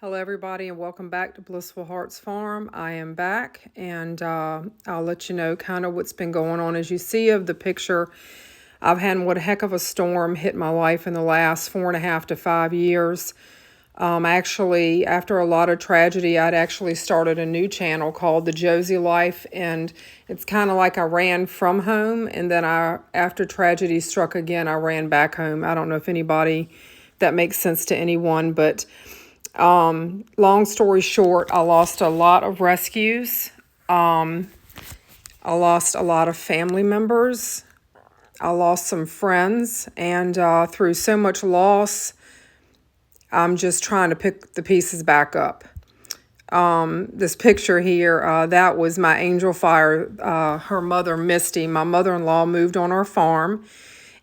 Hello, everybody, and welcome back to Blissful Hearts Farm. I am back, and I'll let you know kind of what's been going on. As you see of the picture, I've had one heck of a storm hit my life in the last 4.5 to 5 years. Actually, after a lot of tragedy, I'd actually started a new channel called The Josie Life, and it's kind of like I ran from home, and then after tragedy struck again, I ran back home. I don't know if that makes sense to anyone, but long story short, I lost a lot of rescues. I lost a lot of family members. I lost some friends, and through so much loss, I'm just trying to pick the pieces back up. This picture here, that was my angel fire, her mother, Misty. My mother-in-law moved on our farm,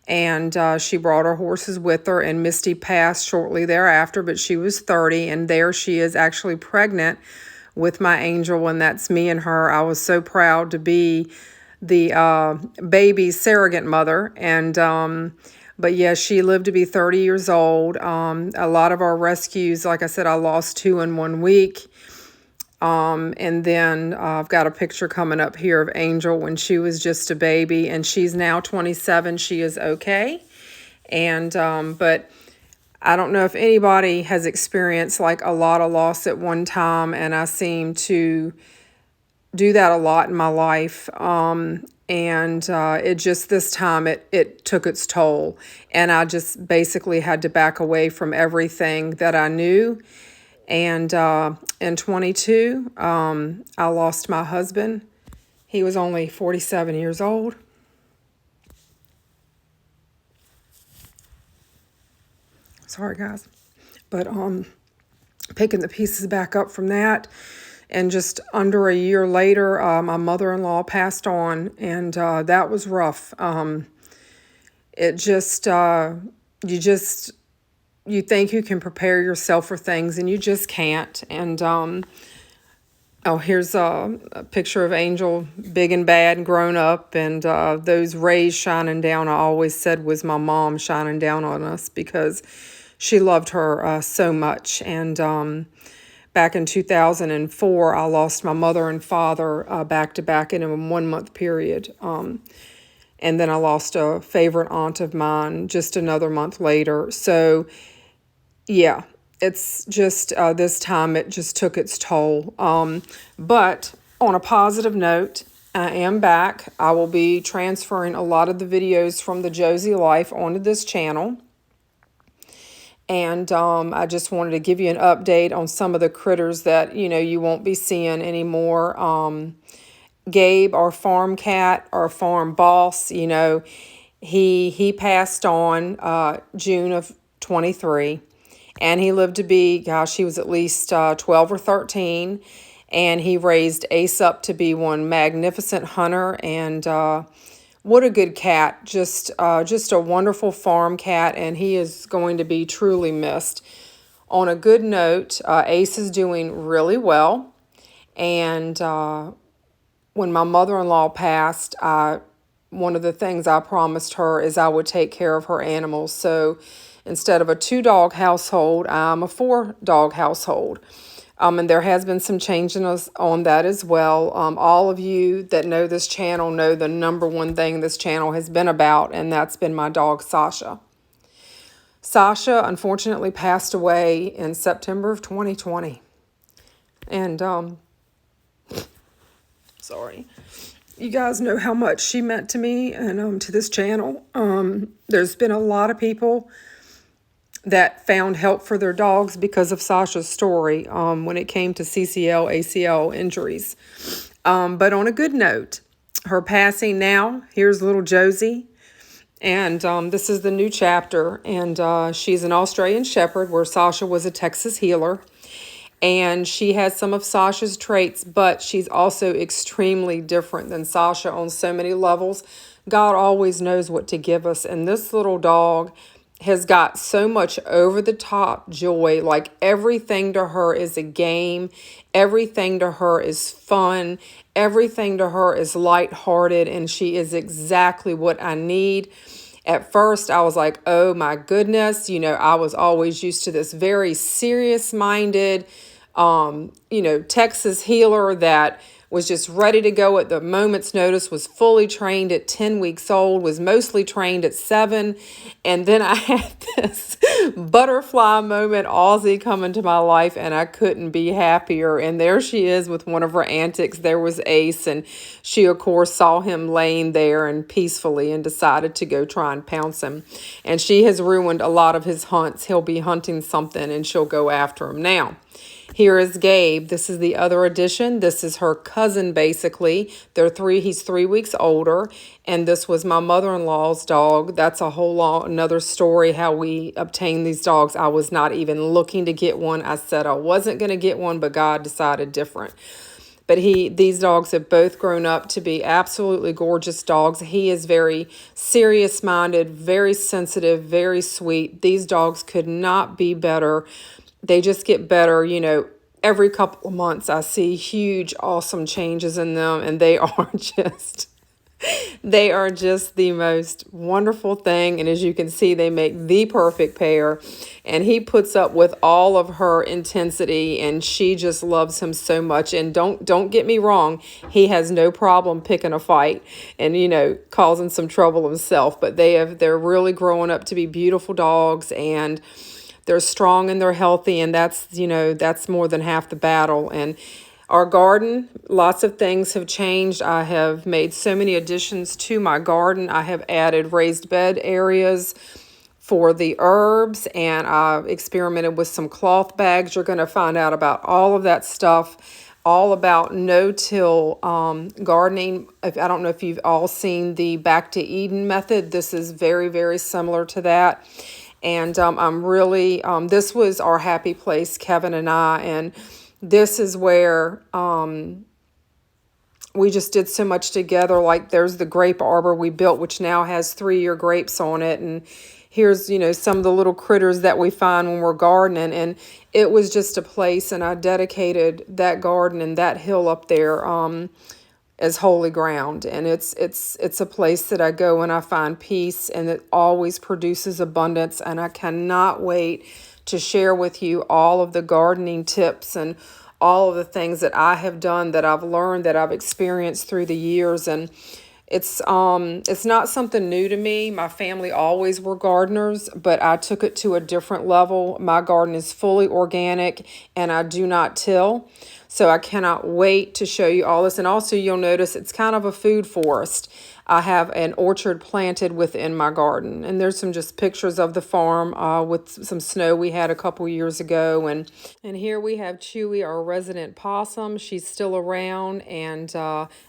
and she brought her horses with her, and Misty passed shortly thereafter, but she was 30, and there she is actually pregnant with my angel, and that's me and her. I was so proud to be the baby's surrogate mother, and but yeah, she lived to be 30 years old. A lot of our rescues, like I said, I lost 2 in 1 week. And then I've got a picture coming up here of Angel when she was just a baby, and she's now 27. She is okay. And, but I don't know if anybody has experienced like a lot of loss at one time, and I seem to do that a lot in my life. It just, this time it took its toll, and I just basically had to back away from everything that I knew. And in 22, I lost my husband. He was only 47 years old. Sorry, guys. But picking the pieces back up from that, and just under a year later, my mother-in-law passed on, and that was rough. It just, you think you can prepare yourself for things, and you just can't. And oh, here's a picture of Angel, big and bad and grown up, and those rays shining down, I always said was my mom shining down on us, because she loved her so much. And back in 2004, I lost my mother and father back to back in a 1-month period. And then I lost a favorite aunt of mine just another month later. So yeah, it's just this time it just took its toll. But on a positive note, I am back. I will be transferring a lot of the videos from the Josie Life onto this channel. And I just wanted to give you an update on some of the critters that, you won't be seeing anymore. Gabe, our farm cat, our farm boss, he passed on June of 23. And he lived to be, gosh, he was at least 12 or 13. And he raised Ace up to be one magnificent hunter. And what a good cat. Just a wonderful farm cat. And he is going to be truly missed. On a good note, Ace is doing really well. And when my mother-in-law passed, one of the things I promised her is I would take care of her animals. So instead of a 2-dog household, I'm a 4-dog household. And there has been some changes on that as well. All of you that know this channel know the number one thing this channel has been about, and that's been my dog, Sasha. Sasha, unfortunately, passed away in September of 2020. And, sorry. You guys know how much she meant to me and to this channel. There's been a lot of people that found help for their dogs because of Sasha's story when it came to CCL, ACL injuries. But on a good note, her passing now, here's little Josie. And this is the new chapter. And she's an Australian Shepherd, where Sasha was a Texas healer. And she has some of Sasha's traits, but she's also extremely different than Sasha on so many levels. God always knows what to give us. And this little dog has got so much over-the-top joy. Like, everything to her is a game. Everything to her is fun. Everything to her is lighthearted. And she is exactly what I need. At first, I was like, oh my goodness, you know, I was always used to this very serious-minded, you know, Texas healer that was just ready to go at the moment's notice, was fully trained at 10 weeks old, was mostly trained at 7. And then I had this butterfly moment, Aussie, come into my life, and I couldn't be happier. And there she is with one of her antics. There was Ace, and she, of course, saw him laying there and peacefully and decided to go try and pounce him. And she has ruined a lot of his hunts. He'll be hunting something, and she'll go after him. Now, here is Gabe. This is the other edition. This is her cousin, basically. He's 3 weeks older, and this was my mother-in-law's dog. That's a whole another story, how we obtained these dogs. I was not even looking to get one. I said I wasn't going to get one, but God decided different. But these dogs have both grown up to be absolutely gorgeous dogs. He is very serious-minded, very sensitive, very sweet. These dogs could not be better. They just get better, you know, every couple of months. I see huge, awesome changes in them, and they are just the most wonderful thing. And as you can see, they make the perfect pair, and he puts up with all of her intensity, and she just loves him so much. And don't get me wrong, he has no problem picking a fight and, you know, causing some trouble himself, but they're really growing up to be beautiful dogs, and they're strong and they're healthy, and that's, you know, that's more than half the battle. And our garden, lots of things have changed. I have made so many additions to my garden. I have added raised bed areas for the herbs, and I've experimented with some cloth bags. You're going to find out about all of that stuff, all about no-till gardening. I don't know if you've all seen the Back to Eden method. This is very, very similar to that. And I'm really, this was our happy place, Kevin and I, and this is where we just did so much together. Like, there's the grape arbor we built, which now has 3-year grapes on it, and here's, you know, some of the little critters that we find when we're gardening, and it was just a place, and I dedicated that garden and that hill up there as holy ground. And it's a place that I go and I find peace, and it always produces abundance. And I cannot wait to share with you all of the gardening tips and all of the things that I have done, that I've learned, that I've experienced through the years. And it's not something new to me. My family always were gardeners, but I took it to a different level. My garden is fully organic, and I do not till. So I cannot wait to show you all this. And also, you'll notice it's kind of a food forest. I have an orchard planted within my garden. And there's some just pictures of the farm with some snow we had a couple years ago. And here we have Chewy, our resident possum. She's still around. And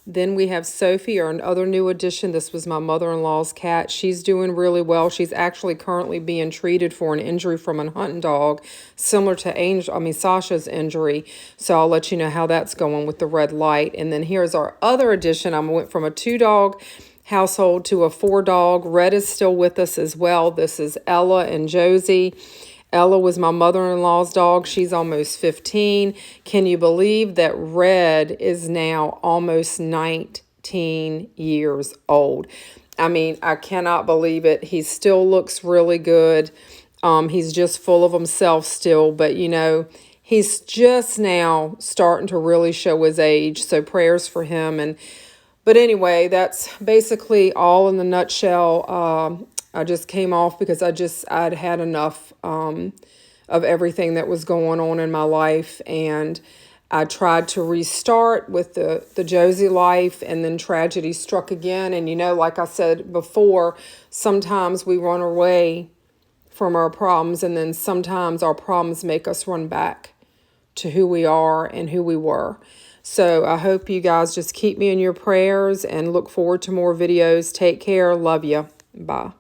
then we have Sophie, our other new addition. This was my mother-in-law's cat. She's doing really well. She's actually currently being treated for an injury from a hunting dog, similar to Sasha's injury. So I'll let you know how that's going with the red light. And then here's our other addition. I went from a 2-dog household to a 4-dog. Red is still with us as well. This is Ella and Josie. Ella was my mother-in-law's dog. She's almost 15. Can you believe that Red is now almost 19 years old? I mean, I cannot believe it. He still looks really good. He's just full of himself still, but you know, he's just now starting to really show his age. So prayers for him. But anyway, that's basically all in the nutshell. I just came off because I'd had enough of everything that was going on in my life. And I tried to restart with the Josie life, and then tragedy struck again. And, you know, like I said before, sometimes we run away from our problems, and then sometimes our problems make us run back to who we are and who we were. So I hope you guys just keep me in your prayers and look forward to more videos. Take care. Love you. Bye.